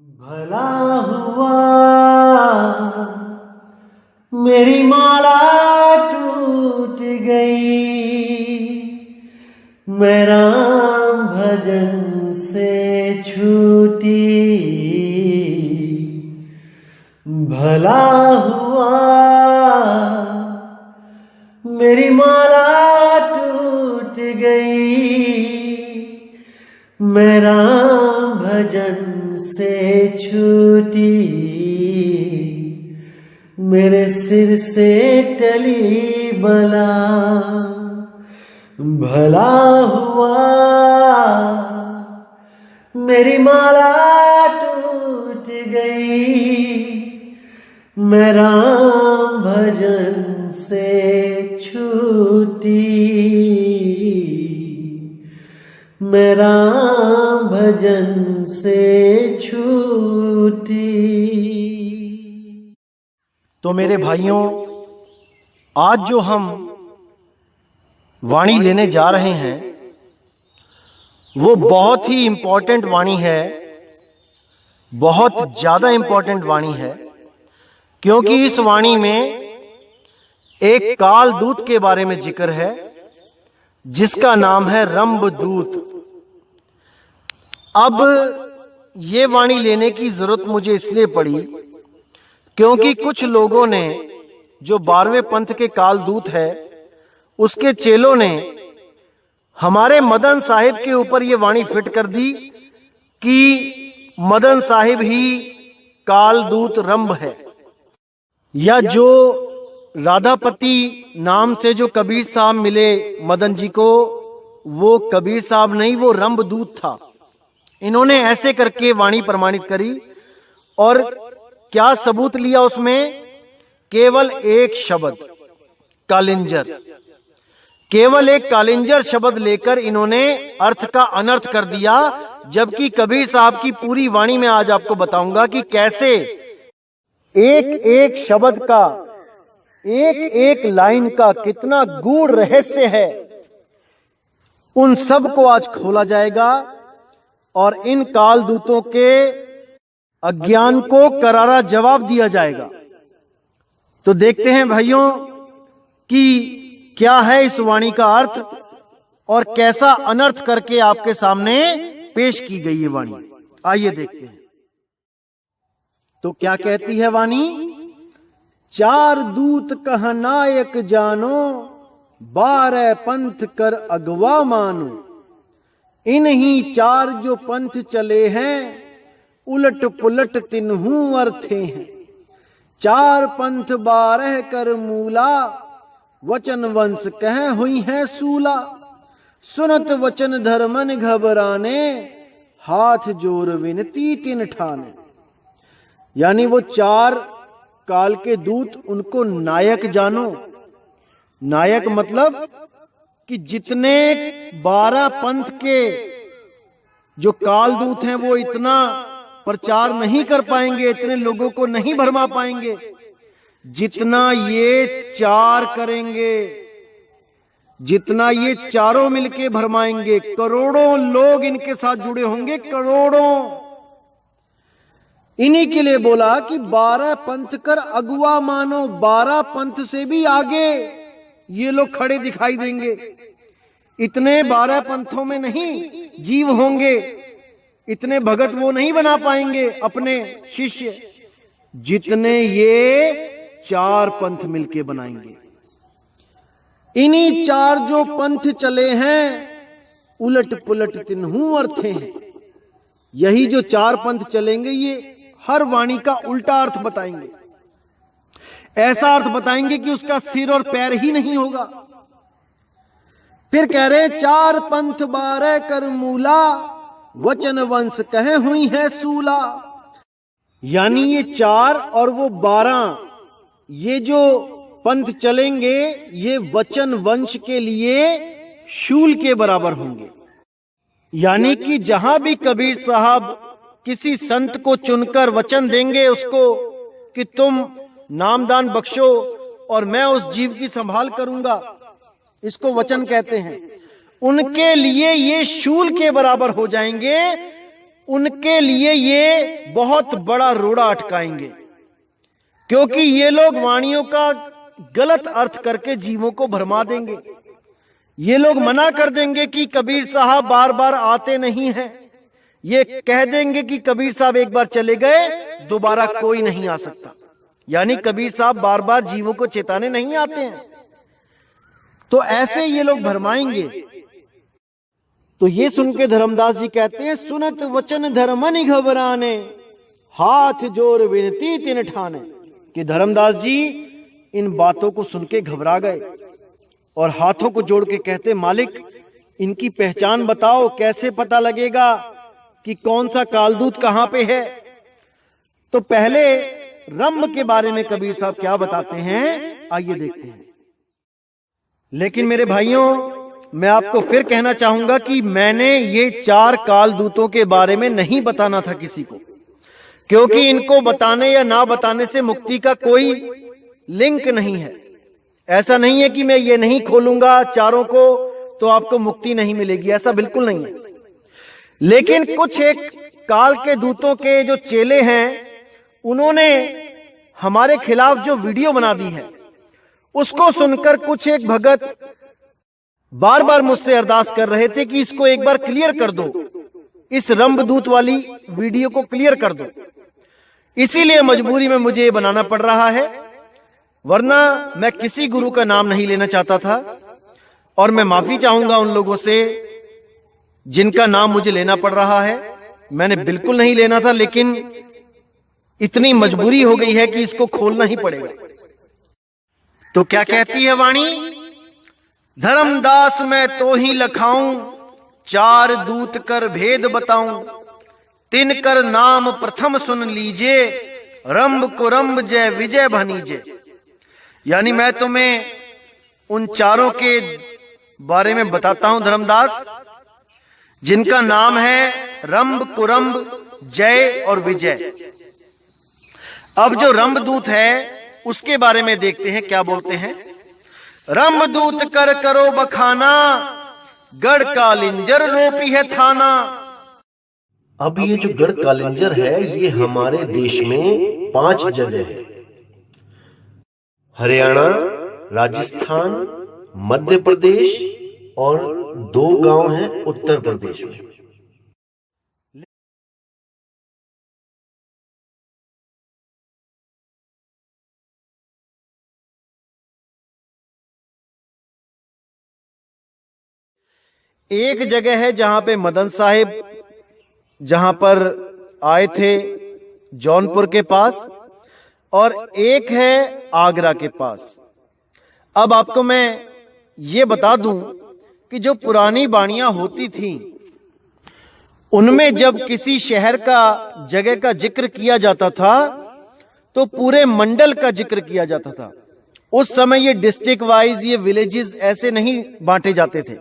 भला हुआ मेरी माला टूट गई, मैं राम भजन से छूटी। भला हुआ मेरी माला टूट गई, मैं राम भजन से छूटी। मेरे सिर से टली बला, भला हुआ मेरी माला टूट गई, मैं राम भजन से छूटी। मैं राम भजन से छूटी। तो मेरे भाइयों, आज जो हम वाणी लेने जा रहे हैं वो बहुत ही इंपॉर्टेंट वाणी है, बहुत ज्यादा इंपॉर्टेंट वाणी है, क्योंकि इस वाणी में एक काल दूत के बारे में जिक्र है जिसका नाम है रंभदूत। अब ये वाणी लेने की जरूरत मुझे इसलिए पड़ी क्योंकि कुछ लोगों ने, जो 12वें पंथ के कालदूत है, उसके चेलों ने हमारे मदन साहिब के ऊपर ये वाणी फिट कर दी कि मदन साहिब ही कालदूत रंभ है, या जो राधापति नाम से जो कबीर साहब मिले मदन जी को, वो कबीर साहब नहीं, वो रंभदूत था। इन्होंने ऐसे करके वाणी प्रमाणित करी और क्या सबूत लिया उसमें? केवल एक शब्द कालिंजर, केवल एक कालिंजर शब्द लेकर इन्होंने अर्थ का अनर्थ कर दिया। जबकि कबीर साहब की पूरी वाणी में आज आपको बताऊंगा कि कैसे एक एक शब्द का, एक एक लाइन का कितना गूढ़ रहस्य है, उन सब को आज खोला जाएगा और इन कालदूतों के अज्ञान को करारा जवाब दिया जाएगा। तो देखते हैं भाइयों कि क्या है इस वाणी का अर्थ और कैसा अनर्थ करके आपके सामने पेश की गई ये वाणी। आइए देखते हैं। तो क्या कहती है वाणी? चार दूत कह नायक जानो, 12 पंथ कर अगवा मानो। इन्हीं चार जो पंथ चले हैं, उलट पुलट तिन्हू अर्थे हैं। 4 पंथ 12 कर मूला, वचन वंश कह हुई है सूला। सुनत वचन धर्मन घबराने, हाथ जोर विनती तिन ठाने। यानी वो 4 काल के दूत, उनको नायक जानो। नायक मतलब कि जितने 12 पंथ के जो कालदूत हैं वो इतना प्रचार नहीं कर पाएंगे, इतने लोगों को नहीं भरमा पाएंगे जितना ये 4 करेंगे, जितना ये चारों मिलके भरमाएंगे। करोड़ों लोग इनके साथ जुड़े होंगे, करोड़ों। इन्हीं के लिए बोला कि 12 पंथ कर अगुआ मानो। 12 पंथ से भी आगे ये लोग खड़े दिखाई देंगे। इतने 12 पंथों में नहीं जीव होंगे, इतने भगत वो नहीं बना पाएंगे अपने शिष्य जितने ये 4 पंथ मिलके बनाएंगे। इन्हीं 4 जो पंथ चले हैं, उलट पुलट तिन्हू अर्थे हैं। यही जो 4 पंथ चलेंगे ये हर वाणी का उल्टा अर्थ बताएंगे। ऐसा अर्थ बताएंगे कि उसका सिर और पैर ही नहीं होगा। फिर कह रहे 4 पंथ 12 कर मूला, वचन वंश कहे हुई है सूला। यानी ये 4 और वो 12, ये जो पंथ चलेंगे ये वचन वंश के लिए शूल के बराबर होंगे। यानी कि जहां भी कबीर साहब किसी संत को चुनकर वचन देंगे उसको कि तुम नामदान बख्शो और मैं उस जीव की संभाल करूंगा, इसको वचन कहते हैं। उनके लिए ये शूल के बराबर हो जाएंगे। उनके लिए ये बहुत बड़ा रोड़ा अटकाएंगे, क्योंकि ये लोग वाणियों का गलत अर्थ करके जीवों को भरमा देंगे। ये लोग मना कर देंगे कि कबीर साहब बार बार आते नहीं हैं। ये कह देंगे कि कबीर साहब एक बार चले गए दोबारा कोई नहीं आ सकता, यानी कबीर साहब बार बार जीवों को चेताने नहीं आते हैं। तो ऐसे ये लोग भरमाएंगे। तो ये सुन के धर्मदास जी कहते हैं, सुनत वचन धर्मनि घबराने, हाथ जोर विनती तिन ठाने। कि धर्मदास जी इन बातों को सुन के घबरा गए और हाथों को जोड़ के कहते, मालिक इनकी पहचान बताओ, कैसे पता लगेगा कि कौन सा कालदूत कहां पे है। तो पहले रंभ के बारे में कबीर साहब क्या बताते हैं, आइए देखते हैं। लेकिन मेरे भाइयों, मैं आपको फिर कहना चाहूंगा कि मैंने ये 4 कालदूतों के बारे में नहीं बताना था किसी को, क्योंकि इनको बताने या ना बताने से मुक्ति का कोई लिंक नहीं है। ऐसा नहीं है कि मैं ये नहीं खोलूंगा चारों को तो आपको मुक्ति नहीं मिलेगी, ऐसा बिल्कुल नहीं है। लेकिन कुछ एक काल के दूतों के जो चेले हैं, उन्होंने हमारे खिलाफ जो वीडियो बना दी है, उसको सुनकर कुछ एक भगत बार बार मुझसे अरदास कर रहे थे कि इसको एक बार क्लियर कर दो, इस रंभदूत वाली वीडियो को क्लियर कर दो। इसीलिए मजबूरी में मुझे ये बनाना पड़ रहा है, वरना मैं किसी गुरु का नाम नहीं लेना चाहता था। और मैं माफी चाहूंगा उन लोगों से जिनका नाम मुझे लेना पड़ रहा है। मैंने बिल्कुल नहीं लेना था, लेकिन इतनी मजबूरी हो गई है कि इसको खोलना ही पड़ेगा। तो क्या कहती है वाणी, धर्मदास मैं तो ही लखाऊं, 4 दूत कर भेद बताऊं, तिनकर नाम प्रथम सुन लीजिए, रंभ को रंभ जय विजय भनीजे। यानी मैं तुम्हें उन चारों के बारे में बताता हूं धर्मदास, जिनका नाम है रंभ कुरंभ जय और विजय। अब जो रंभदूत है उसके बारे में देखते हैं क्या बोलते हैं। रंभदूत कर करो बखाना, गढ़ कालिंजर रोपी है थाना। अब ये जो गढ़ कालिंजर है, ये हमारे देश में 5 जगह है। हरियाणा, राजस्थान, मध्य प्रदेश और 2 गांव हैं उत्तर प्रदेश में। एक जगह है जहां पे मदन साहिब जहां पर आए थे जौनपुर के पास, और एक है आगरा के पास। अब आपको मैं ये बता दूं कि जो पुरानी बाणियां होती थीं, उनमें जब किसी शहर का जगह का जिक्र किया जाता था तो पूरे मंडल का जिक्र किया जाता था। उस समय ये डिस्ट्रिक्ट वाइज, ये विलेजेस ऐसे नहीं बांटे जाते थे।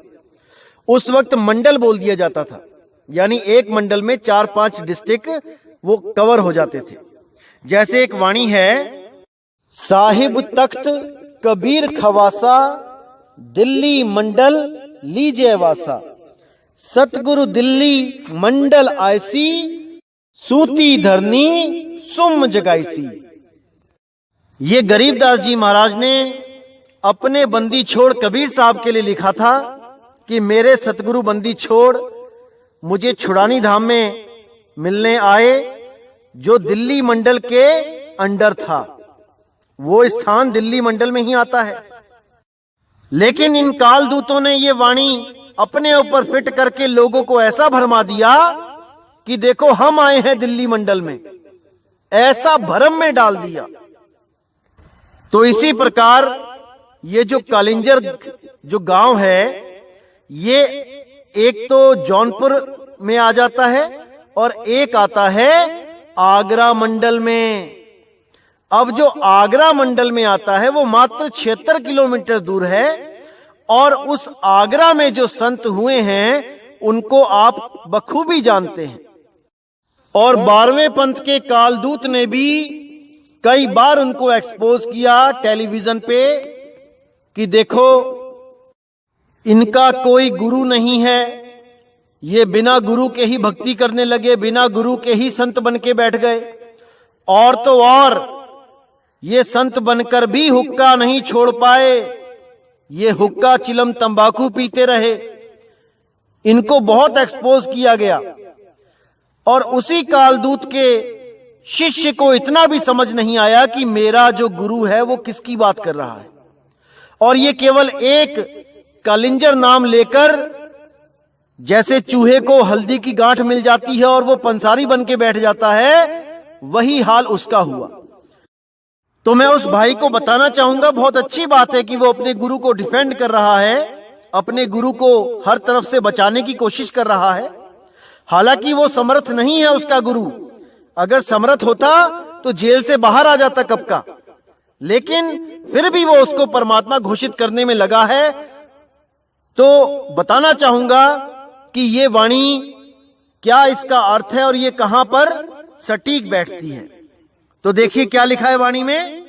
उस वक्त मंडल बोल दिया जाता था, यानी एक मंडल में 4-5 डिस्ट्रिक्ट वो कवर हो जाते थे। जैसे एक वाणी है, साहिब तख्त कबीर खवासा, दिल्ली मंडल लीजिए वासा, सतगुरु दिल्ली मंडल आयसी, सूती धरनी सुम जगाईसी। ये गरीबदास जी महाराज ने अपने बंदी छोड़ कबीर साहब के लिए लिखा था कि मेरे सतगुरु बंदी छोड़ मुझे छुड़ानी धाम में मिलने आए, जो दिल्ली मंडल के अंडर था। वो स्थान दिल्ली मंडल में ही आता है। लेकिन इन कालदूतों ने ये वाणी अपने ऊपर फिट करके लोगों को ऐसा भरमा दिया कि देखो हम आए हैं दिल्ली मंडल में, ऐसा भरम में डाल दिया। तो इसी प्रकार ये जो कालिंजर जो गांव है, ये एक तो जौनपुर में आ जाता है और एक आता है आगरा मंडल में। अब जो आगरा मंडल में आता है वो मात्र 76 किलोमीटर दूर है, और उस आगरा में जो संत हुए हैं उनको आप बखूबी जानते हैं। और 12वें पंथ के कालदूत ने भी कई बार उनको एक्सपोज किया टेलीविजन पे कि देखो इनका कोई गुरु नहीं है, ये बिना गुरु के ही भक्ति करने लगे, बिना गुरु के ही संत बन के बैठ गए। और तो और ये संत बनकर भी हुक्का नहीं छोड़ पाए, ये हुक्का चिलम तंबाकू पीते रहे। इनको बहुत एक्सपोज किया गया। और उसी कालदूत के शिष्य को इतना भी समझ नहीं आया कि मेरा जो गुरु है वो किसकी बात कर रहा है। और ये केवल एक कालिंजर नाम लेकर, जैसे चूहे को हल्दी की गांठ मिल जाती है और वो पंसारी बन के बैठ जाता है, वही हाल उसका हुआ। तो मैं उस भाई को बताना चाहूंगा, बहुत अच्छी बात है कि वो अपने गुरु को डिफेंड कर रहा है, अपने गुरु को हर तरफ से बचाने की कोशिश कर रहा है। हालांकि वो समर्थ नहीं है उसका गुरु, अगर समर्थ होता तो जेल से बाहर आ जाता कब का। लेकिन फिर भी वो उसको परमात्मा घोषित करने में लगा है। तो बताना चाहूंगा कि ये वाणी क्या इसका अर्थ है और ये कहां पर सटीक बैठती है। तो देखिए क्या लिखा है वाणी में।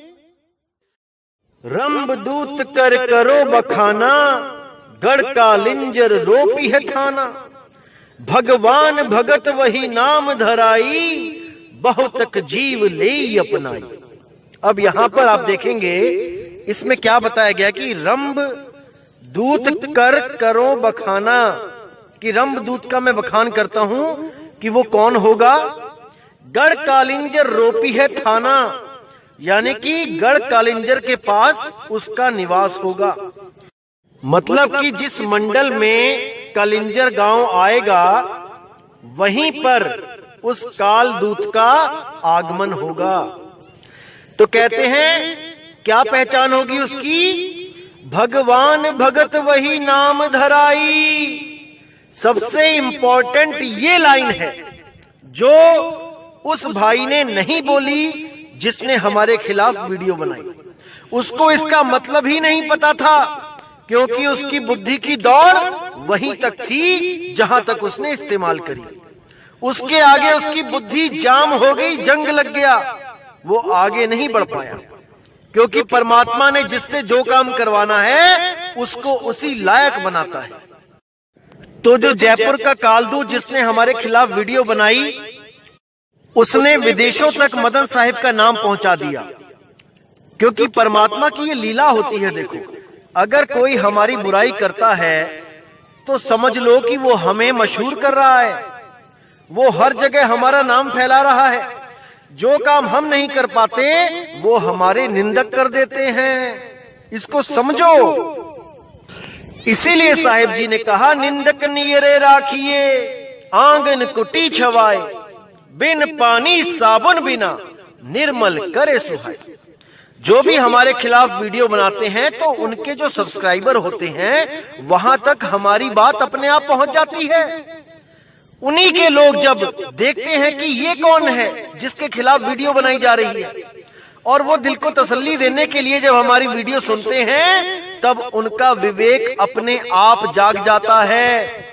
रंब दूत कर करो बखाना, गढ़ कालिंजर रोपी है थाना। भगवान भगत वही नाम धराई, बहुतक जीव ले अपनाई। अब यहां पर आप देखेंगे इसमें क्या बताया गया कि रंब दूत कर करो बखाना, कि रंब दूत का मैं बखान करता हूं कि वो कौन होगा। गढ़ कालिंजर रोपी है थाना, यानी कि गढ़ कालिंजर के पास उसका निवास होगा। मतलब कि जिस मंडल में कालिंजर गांव आएगा वहीं पर उस काल दूत का आगमन होगा। तो कहते हैं क्या पहचान होगी उसकी। भगवान भगत वही नाम धराई। सबसे इंपॉर्टेंट ये लाइन है जो उस भाई ने नहीं बोली जिसने हमारे खिलाफ वीडियो बनाई। उसको इसका मतलब ही नहीं पता था, क्योंकि उसकी बुद्धि की दौड़ वहीं तक थी जहां तक उसने इस्तेमाल करी। उसके आगे उसकी बुद्धि जाम हो गई, जंग लग गया, वो आगे नहीं बढ़ पाया। क्योंकि परमात्मा ने जिससे जो काम करवाना है उसको उसी लायक बनाता है। तो जो जयपुर का कालदूत जिसने हमारे खिलाफ वीडियो बनाई, उसने विदेशों तक मदन साहिब का नाम पहुंचा दिया। क्योंकि परमात्मा की ये लीला होती है। देखो, अगर कोई हमारी बुराई करता है तो समझ लो कि वो हमें मशहूर कर रहा है, वो हर जगह हमारा नाम फैला रहा है। जो काम हम नहीं कर पाते वो हमारे निंदक कर देते हैं। इसको समझो। इसीलिए साहिब जी ने कहा, निंदक नियरे राखिए, आंगन कुटी छवाए, बिन पानी साबुन बिना निर्मल करे सुहाए। जो भी हमारे खिलाफ वीडियो बनाते हैं तो उनके जो सब्सक्राइबर होते हैं वहां तक हमारी बात अपने आप पहुंच जाती है। उन्हीं के लोग जब देखते हैं कि ये कौन है जिसके खिलाफ वीडियो बनाई जा रही है, और वो दिल को तसल्ली देने के लिए जब हमारी वीडियो सुनते हैं, तब उनका विवेक अपने आप जाग जाता है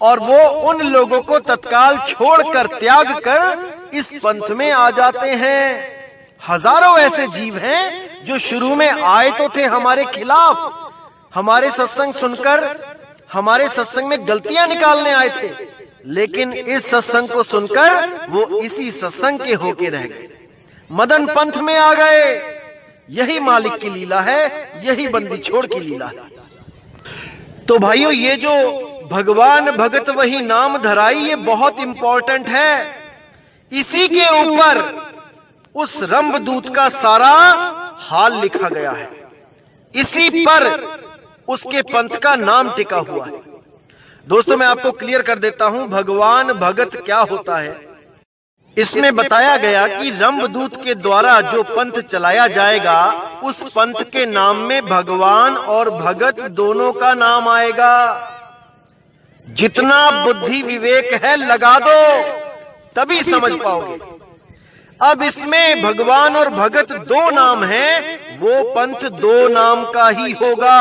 और वो उन लोगों को तत्काल छोड़कर, त्याग कर इस पंथ में आ जाते हैं। हजारों ऐसे जीव हैं जो शुरू में आए तो थे हमारे खिलाफ, हमारे सत्संग सुनकर हमारे सत्संग में गलतियां निकालने आए थे, लेकिन इस सत्संग को सुनकर वो इसी सत्संग के होके रह गए, मदन पंथ में आ गए। यही मालिक की लीला है, यही बंदी छोड़ की लीला है। तो भाइयों, ये जो भगवान भगत वही नाम धराई, ये बहुत इंपॉर्टेंट है। इसी के ऊपर उस रंबदूत का सारा हाल लिखा गया है, इसी पर उसके पंथ का नाम टिका हुआ है। दोस्तों, मैं आपको क्लियर कर देता हूं भगवान भगत क्या होता है। इसमें बताया गया कि रंबदूत के द्वारा जो पंथ चलाया जाएगा, उस पंथ के नाम में भगवान और भगत दोनों का नाम आएगा। जितना बुद्धि विवेक है लगा दो, तभी समझ पाओगे। अब इसमें भगवान और भगत दो नाम हैं, वो पंथ दो नाम का ही होगा,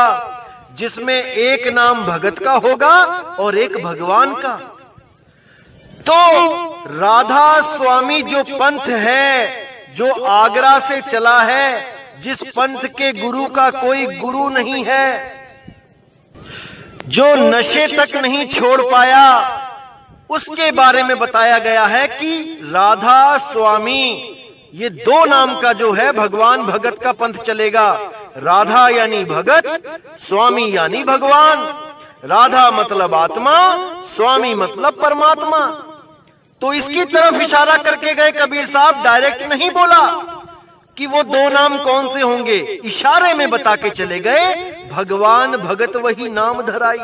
जिसमें एक नाम भगत का होगा और एक भगवान का। तो राधा स्वामी जो पंथ है, जो आगरा से चला है, जिस पंथ के गुरु का कोई गुरु नहीं है, जो नशे तक नहीं छोड़ पाया, उसके बारे में बताया गया है कि राधा स्वामी, ये दो नाम का जो है भगवान भगत का पंथ चलेगा। राधा यानी भगत, स्वामी यानी भगवान। राधा मतलब आत्मा, स्वामी मतलब परमात्मा। तो इसकी तरफ इशारा करके गए कबीर साहब, डायरेक्ट नहीं बोला कि वो दो नाम कौन से होंगे, इशारे में बता के चले गए, भगवान भगत वही नाम धराई।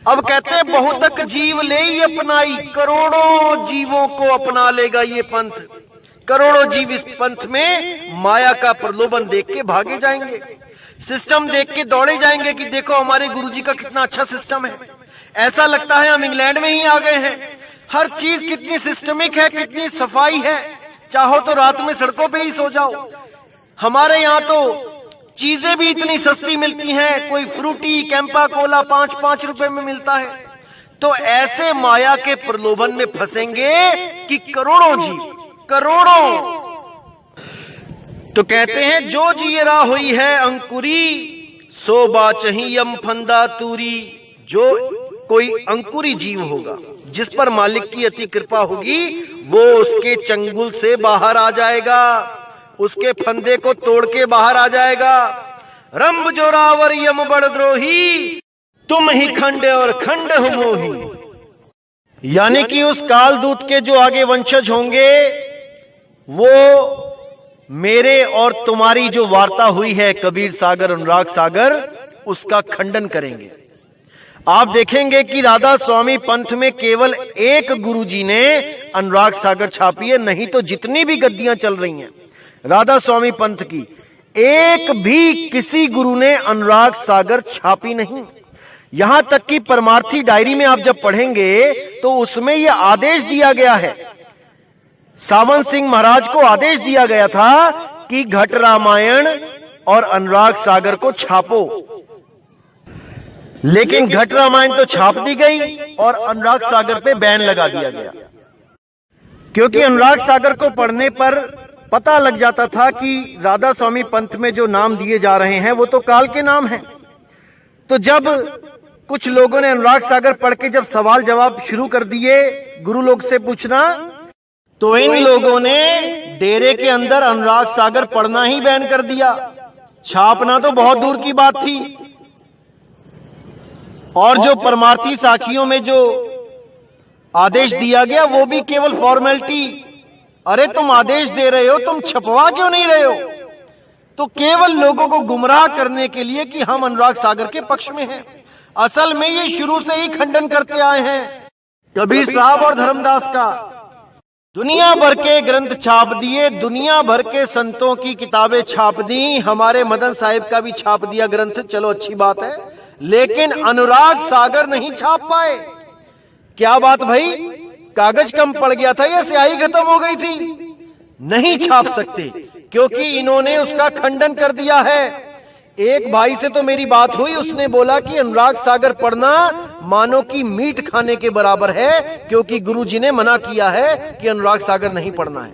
अब कहते हैं बहुतक जीव ले ही अपनाई, करोड़ों जीवों को अपना लेगा ये पंथ। करोड़ों जीव इस पंथ में माया का प्रलोभन देख के भागे जाएंगे, सिस्टम देख के दौड़े जाएंगे कि देखो हमारे गुरुजी का कितना अच्छा सिस्टम है, ऐसा लगता है हम इंग्लैंड में ही आ गए हैं। हर चीज कितनी सिस्टमिक है, कितनी सफाई है, चाहो तो रात में सड़कों पे ही सो जाओ। हमारे यहाँ तो चीजें भी इतनी सस्ती मिलती हैं, कोई फ्रूटी कैंपा कोला 5-5 रुपए में मिलता है। तो ऐसे माया के प्रलोभन में फंसेंगे कि करोड़ों जीव, करोड़ों। तो कहते हैं जो जियरा हुई है अंकुरी, सो बाचही यम फंदा तूरी। जो कोई अंकुरी जीव होगा, जिस पर मालिक की अति कृपा होगी, वो उसके चंगुल से बाहर आ जाएगा, उसके फंदे को तोड़ के बाहर आ जाएगा। रंभ जोरावर यम बड़द्रोही, तुम ही खंड और खंड हो मोही। यानी कि उस कालदूत के जो आगे वंशज होंगे, वो मेरे और तुम्हारी जो वार्ता हुई है कबीर सागर अनुराग सागर, उसका खंडन करेंगे। आप देखेंगे कि राधा स्वामी पंथ में केवल एक गुरुजी ने अनुराग सागर छापी है, नहीं तो जितनी भी गद्दियां चल रही हैं राधा स्वामी पंथ की, एक भी किसी गुरु ने अनुराग सागर छापी नहीं। यहां तक कि परमार्थी डायरी में आप जब पढ़ेंगे तो उसमें यह आदेश दिया गया है, सावंत सिंह महाराज को आदेश दिया गया था कि घट रामायण और अनुराग सागर को छापो। लेकिन घट रामायण तो छाप दी गई और अनुराग सागर पे बैन लगा दिया गया, क्योंकि अनुराग सागर को पढ़ने पर पता लग जाता था कि राधा स्वामी पंथ में जो नाम दिए जा रहे हैं वो तो काल के नाम हैं। तो जब कुछ लोगों ने अनुराग सागर पढ़ के जब सवाल जवाब शुरू कर दिए गुरु लोग से पूछना, तो इन लोगों ने डेरे के अंदर अनुराग सागर पढ़ना ही बैन कर दिया। छापना तो बहुत दूर की बात थी। और जो परमार्थी साखियों में जो आदेश दिया गया वो भी केवल फॉर्मेलिटी। अरे तुम आदेश दे रहे हो, तुम छपवा क्यों नहीं रहे हो? तो केवल लोगों को गुमराह करने के लिए कि हम अनुराग सागर के पक्ष में हैं। असल में ये शुरू से ही खंडन करते आए हैं कबीर साहब और धर्मदास का। दुनिया भर के ग्रंथ छाप दिए, दुनिया भर के संतों की किताबें छाप दी, हमारे मदन साहिब का भी छाप दिया ग्रंथ, चलो अच्छी बात है, लेकिन अनुराग सागर नहीं छाप पाए। क्या बात भाई, कागज कम पड़ गया था या स्याही खत्म हो गई थी? नहीं छाप सकते क्योंकि इन्होंने उसका खंडन कर दिया है। एक भाई से तो मेरी बात हुई, उसने बोला कि अनुराग सागर पढ़ना मानो कि मीट खाने के बराबर है, क्योंकि गुरुजी ने मना किया है कि अनुराग सागर नहीं पढ़ना है।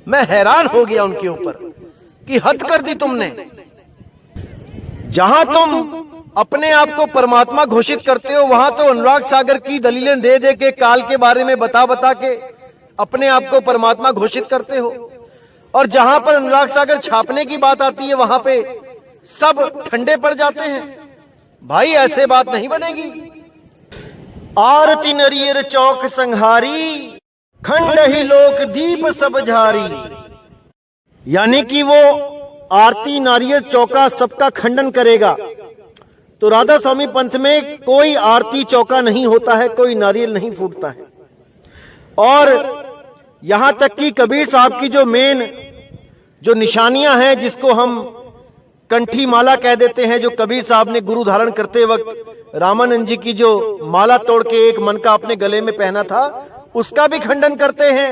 मैं हैरान हो गया उनके ऊपर कि हद कर दी तुमने। जहां तुम अपने आप को परमात्मा घोषित करते हो, वहां तो अनुराग सागर की दलीलें दे दे के, काल के बारे में बता बता के अपने आप को परमात्मा घोषित करते हो, और जहां पर अनुराग सागर छापने की बात आती है वहां पे सब ठंडे पड़ जाते हैं। भाई ऐसे बात नहीं बनेगी। आरती नरियर चौक संहारी, खंड ही लोक दीप सब झारी। यानी कि वो आरती नारियल चौका सबका खंडन करेगा। तो राधा स्वामी पंथ में कोई आरती चौका नहीं होता है, कोई नारियल नहीं फूटता है। और यहां तक कि कबीर साहब की जो मेन जो निशानियां हैं, जिसको हम कंठी माला कह देते हैं, जो कबीर साहब ने गुरु धारण करते वक्त रामानंद जी की जो माला तोड़ के एक मन का अपने गले में पहना था, उसका भी खंडन करते हैं।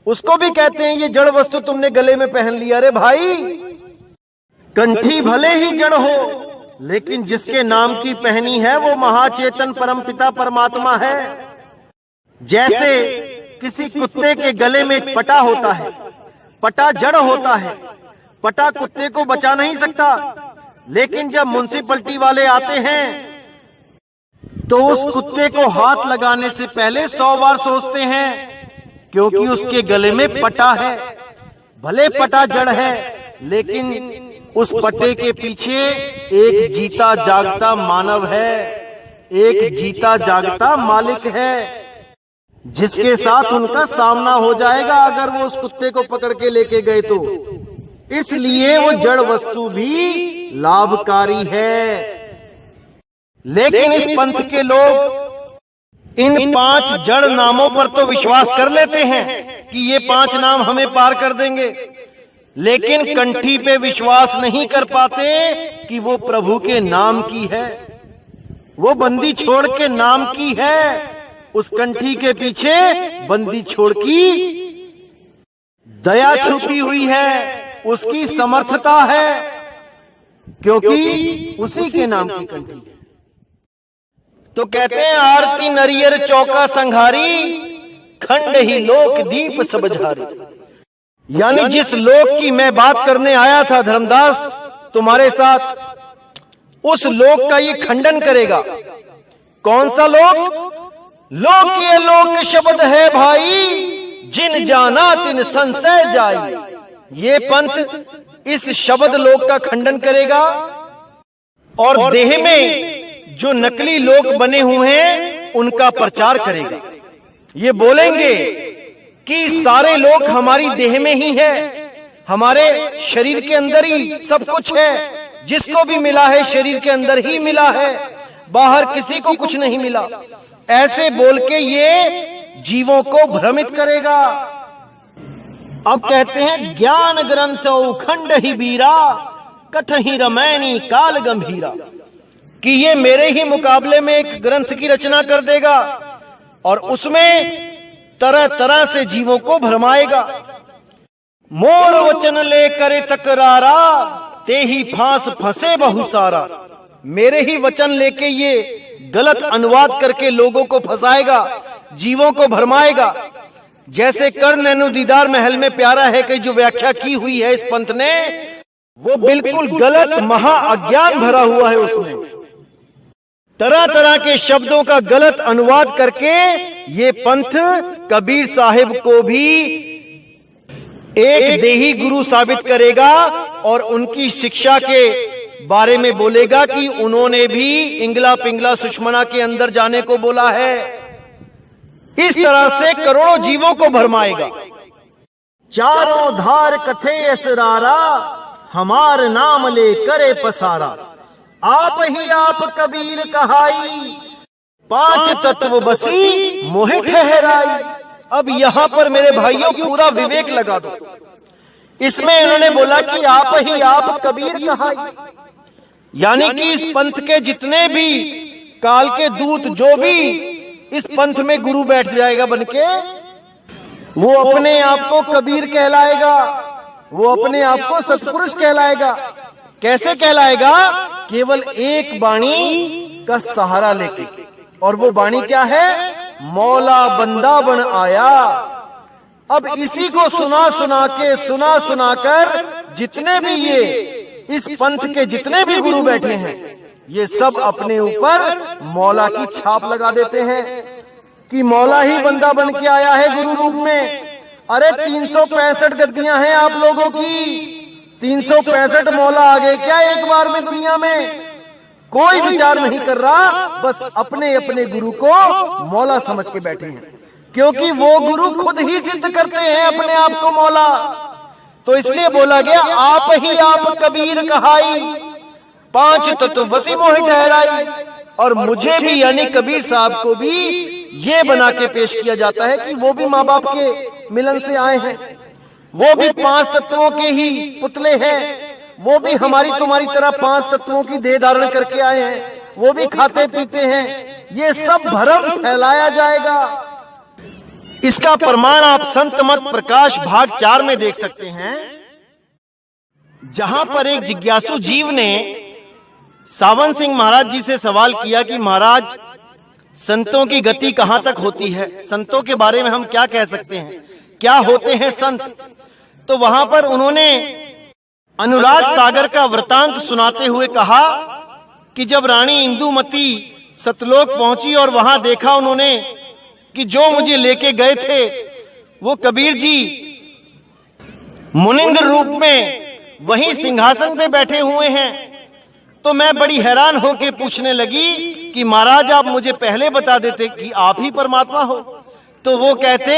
उसको भी कहते हैं ये जड़ वस्तु तुमने गले में पहन लिया। अरे भाई, कंठी भले ही जड़ हो, लेकिन जिसके नाम की पहनी है वो महाचेतन परमपिता परमात्मा है। जैसे किसी कुत्ते के गले में पटा होता है, पटा जड़ होता है, पटा कुत्ते को बचा नहीं सकता, लेकिन जब म्युनिसिपैलिटी वाले आते हैं तो उस कुत्ते को हाथ लगाने से पहले 100 बार सोचते हैं, क्योंकि उसके गले में पटा है। भले पटा जड़ है, लेकिन उस पटे के पीछे एक जीता जागता मानव है, एक जीता जागता मालिक है, जिसके साथ उनका सामना हो जाएगा अगर वो उस कुत्ते को पकड़ के लेके गए तो। इसलिए वो जड़ वस्तु भी लाभकारी है। लेकिन इस पंथ के लोग इन 5 जड़ नामों पर तो विश्वास कर लेते हैं कि ये 5 नाम हमें पार कर देंगे, लेकिन कंठी पे विश्वास नहीं कर पाते कि वो प्रभु के नाम की है, वो बंदी छोड़ के नाम की है। उस कंठी के पीछे बंदी छोड़ की दया छुपी हुई है, उसकी समर्थता है, क्योंकि उसी के नाम की कंठी है। तो कहते हैं आरती नरियर चौका संघारी, खंड ही लोक दीप सब झारी। यानी जिस लोक की मैं बात करने आया था धर्मदास तुम्हारे साथ, उस लोक का ये खंडन करेगा। कौन सा लोक? लोक ये लोक शब्द है भाई, जिन जाना तिन संशय जाई। ये पंथ इस शब्द लोक का खंडन करेगा और देह में जो नकली लोक बने हुए हैं उनका प्रचार करेगा। ये बोलेंगे कि सारे लोक हमारी देह में ही है, हमारे शरीर के अंदर ही सब कुछ है, जिसको भी मिला है शरीर के अंदर ही मिला है, बाहर किसी को कुछ नहीं मिला। ऐसे बोल के ये जीवों को भ्रमित करेगा। अब कहते हैं ज्ञान ग्रंथ खंड ही बीरा, कथ ही रमैनी काल गंभीरा, कि ये मेरे ही मुकाबले में एक ग्रंथ की रचना कर देगा और उसमें तरह तरह से जीवों को भरमाएगा। मोर वचन ले करे तकरारा, ते ही फांस फंसे बहु सारा। मेरे ही वचन लेके ये गलत अनुवाद करके लोगों को फंसाएगा, जीवों को भरमाएगा। जैसे कर नैनो दीदार महल में प्यारा है कि जो व्याख्या की हुई है इस पंथ ने, वो बिल्कुल गलत महा अज्ञान भरा हुआ है। उसमें तरह तरह के शब्दों का गलत अनुवाद करके ये पंथ कबीर साहिब को भी एक देही गुरु साबित करेगा और उनकी शिक्षा के बारे में बोलेगा कि उन्होंने भी इंगला पिंगला सुषमना के अंदर जाने को बोला है। इस तरह से करोड़ों जीवों को भरमाएगा। चारों धार कथे असरारा, हमार नाम ले करे पसारा। आप ही आप कबीर कहाई, 5 तत्व बसी मोहे ठहराई। अब यहां पर मेरे भाइयों पूरा विवेक लगा दो। इसमें इन्होंने बोला कि आप ही आप कबीर कहाई, यानी कि इस पंथ के जितने भी काल के दूत, जो भी इस पंथ में गुरु बैठ जाएगा बनके, वो अपने आप को कबीर कहलाएगा, वो अपने आप को सत्पुरुष कहलाएगा। कैसे कहलाएगा? केवल एक वाणी का सहारा लेके। और वो वाणी क्या है? मौला बंदा बन आया। अब इसी को सुना सुनाकर जितने भी ये इस पंथ के जितने भी गुरु बैठे हैं, ये सब अपने ऊपर मौला की छाप लगा देते हैं कि मौला ही बंदा बन के आया है गुरु रूप में। अरे 365 गद्दियां हैं आप लोगों की, 365 मौला आ गए क्या एक बार में दुनिया में? कोई विचार नहीं कर रहा, बस अपने अपने गुरु को मौला समझ के बैठे हैं, क्योंकि वो गुरु खुद ही सिद्ध करते हैं अपने आप को मौला। तो इसलिए बोला गया आप ही आप कबीर कहाई, 5 तत्व बसी मोहि ठहराई। और मुझे भी यानी कबीर साहब को भी ये बना के पेश किया जाता है कि वो भी माँ बाप के मिलन से आए हैं, वो भी 5 तत्वों के ही पुतले हैं, वो भी हमारी तुम्हारी तरह 5 तत्वों की देह धारण करके आए हैं, वो भी खाते पीते हैं। ये सब भ्रम फैलाया जाएगा। इसका प्रमाण आप संत मत प्रकाश भाग 4 में देख सकते हैं, जहां पर एक जिज्ञासु जीव ने सावन सिंह महाराज जी से सवाल किया कि महाराज संतों की गति कहां तक होती है, संतों के बारे में हम क्या कह सकते हैं, क्या होते हैं संत? तो वहां पर उन्होंने अनुराग सागर का वृतांत सुनाते हुए कहा कि जब रानी इंदुमती सतलोक पहुंची और वहां देखा उन्होंने कि जो मुझे लेके गए थे वो कबीर जी मुनिंद्र रूप में वहीं सिंहासन पे बैठे हुए हैं। तो मैं बड़ी हैरान होकर पूछने लगी कि महाराज आप मुझे पहले बता देते कि आप ही परमात्मा हो। तो वो कहते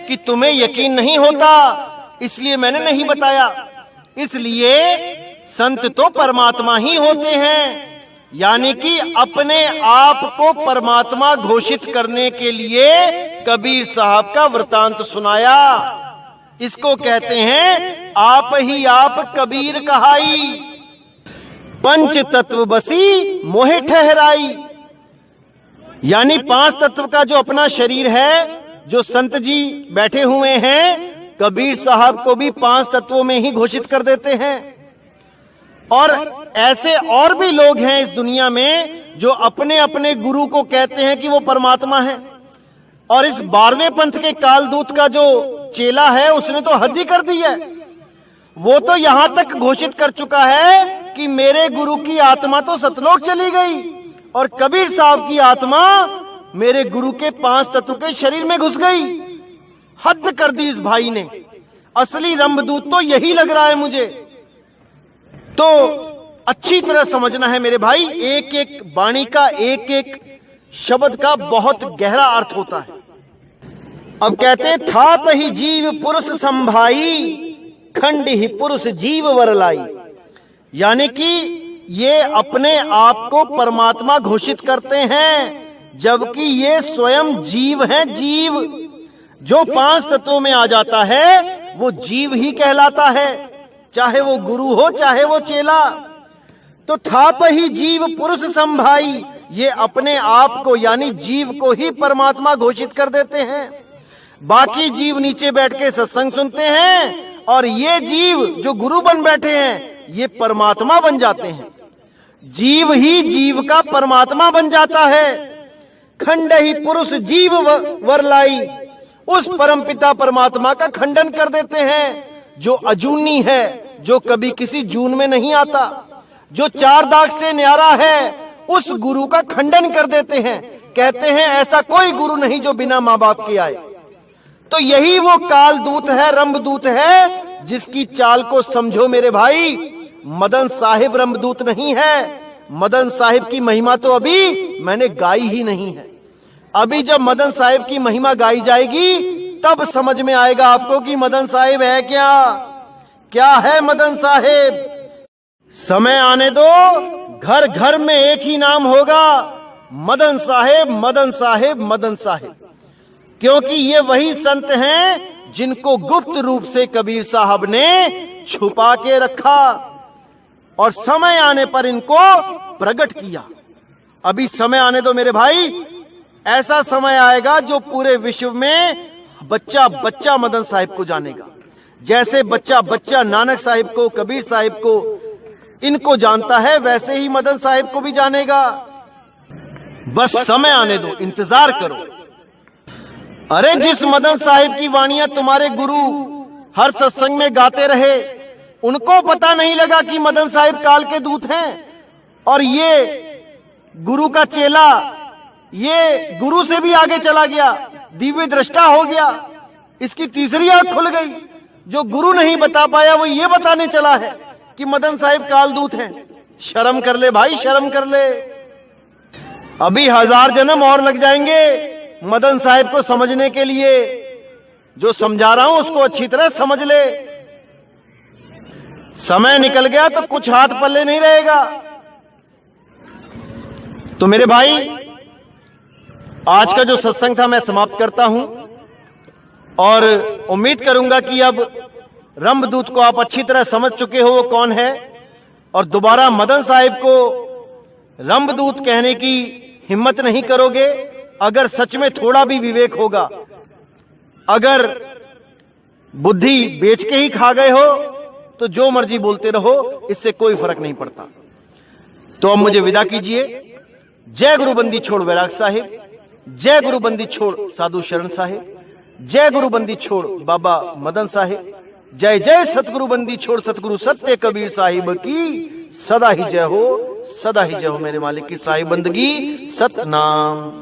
कि तुम्हें यकीन नहीं होता इसलिए मैंने नहीं बताया। इसलिए संत तो परमात्मा ही होते हैं, यानी कि अपने आप को परमात्मा घोषित करने के लिए कबीर साहब का वृतांत सुनाया। इसको कहते हैं आप ही आप कबीर कहाई, पंच तत्व बसी मोहे ठहराई। यानी 5 तत्व का जो अपना शरीर है, जो संत जी बैठे हुए हैं, कबीर साहब को भी 5 तत्वों में ही घोषित कर देते हैं। और ऐसे और भी लोग हैं इस दुनिया में जो अपने अपने गुरु को कहते हैं कि वो परमात्मा है। और इस 12वें पंथ के कालदूत का जो चेला है उसने तो हद ही कर दी है। वो तो यहां तक घोषित कर चुका है कि मेरे गुरु की आत्मा तो सतलोक चली गई और कबीर साहब की आत्मा मेरे गुरु के 5 तत्व के शरीर में घुस गई। हद कर दी इस भाई ने। असली रंभदूत तो यही लग रहा है मुझे। तो अच्छी तरह समझना है मेरे भाई, एक एक वाणी का एक एक शब्द का बहुत गहरा अर्थ होता है। अब कहते थाप ही जीव पुरुष संभाई, खंड ही पुरुष जीव वरलाई। यानी कि ये अपने आप को परमात्मा घोषित करते हैं, जबकि ये स्वयं जीव हैं। जीव जो 5 तत्वों में आ जाता है वो जीव ही कहलाता है, चाहे वो गुरु हो चाहे वो चेला। तो थाप ही जीव पुरुष संभाई, ये अपने आप को यानी जीव को ही परमात्मा घोषित कर देते हैं। बाकी जीव नीचे बैठ के सत्संग सुनते हैं और ये जीव जो गुरु बन बैठे हैं ये परमात्मा बन जाते हैं। जीव ही जीव का परमात्मा बन जाता है। खंड ही पुरुष जीव वरलाई, उस परमपिता परमात्मा का खंडन कर देते हैं जो अजूनी है, जो कभी किसी जून में नहीं आता, जो 4 दाग से न्यारा है, उस गुरु का खंडन कर देते हैं। कहते हैं ऐसा कोई गुरु नहीं जो बिना माँ बाप के आए। तो यही वो कालदूत है, रंभदूत है, जिसकी चाल को समझो मेरे भाई। मदन साहिब रंभदूत नहीं है। मदन साहिब की महिमा तो अभी मैंने गाई ही नहीं है। अभी जब मदन साहिब की महिमा गाई जाएगी तब समझ में आएगा आपको कि मदन साहिब है क्या, क्या है मदन साहिब। समय आने दो, घर घर में एक ही नाम होगा, मदन साहिब मदन साहिब मदन साहिब। क्योंकि ये वही संत हैं जिनको गुप्त रूप से कबीर साहब ने छुपा के रखा और समय आने पर इनको प्रकट किया। अभी समय आने दो मेरे भाई, ऐसा समय आएगा जो पूरे विश्व में बच्चा बच्चा मदन साहिब को जानेगा। जैसे बच्चा बच्चा नानक साहिब को, कबीर साहिब को, इनको जानता है, वैसे ही मदन साहिब को भी जानेगा। बस समय आने दो, इंतजार करो। अरे जिस मदन साहिब की वाणियां तुम्हारे गुरु हर सत्संग में गाते रहे, उनको पता नहीं लगा कि मदन साहिब काल के दूत हैं। और ये गुरु का चेला, ये गुरु से भी आगे चला गया, दिव्य दृष्टा हो गया, इसकी तीसरी आंख खुल गई। जो गुरु नहीं बता पाया वो ये बताने चला है कि मदन साहिब कालदूत हैं। शर्म कर ले भाई, शर्म कर ले। अभी 1000 जन्म और लग जाएंगे मदन साहिब को समझने के लिए। जो समझा रहा हूं उसको अच्छी तरह समझ ले। समय निकल गया तो कुछ हाथ पल्ले नहीं रहेगा। तो मेरे भाई, आज का जो सत्संग था मैं समाप्त करता हूं और उम्मीद करूंगा कि अब रंभदूत को आप अच्छी तरह समझ चुके हो वो कौन है, और दोबारा मदन साहिब को रंभदूत कहने की हिम्मत नहीं करोगे। अगर सच में थोड़ा भी विवेक होगा, अगर बुद्धि बेच के ही खा गए हो तो जो मर्जी बोलते रहो, इससे कोई फर्क नहीं पड़ता। तो अब मुझे विदा कीजिए। जय गुरु बंदी छोड़ वैराग साहिब, जय गुरु बंदी छोड़ साधु शरण साहिब, जय गुरु बंदी छोड़ बाबा मदन साहिब, जय जय सतगुरु बंदी छोड़ सतगुरु सत्य कबीर साहिब की सदा ही जय हो। सदा ही जय हो मेरे मालिक की साई बंदगी सतनाम।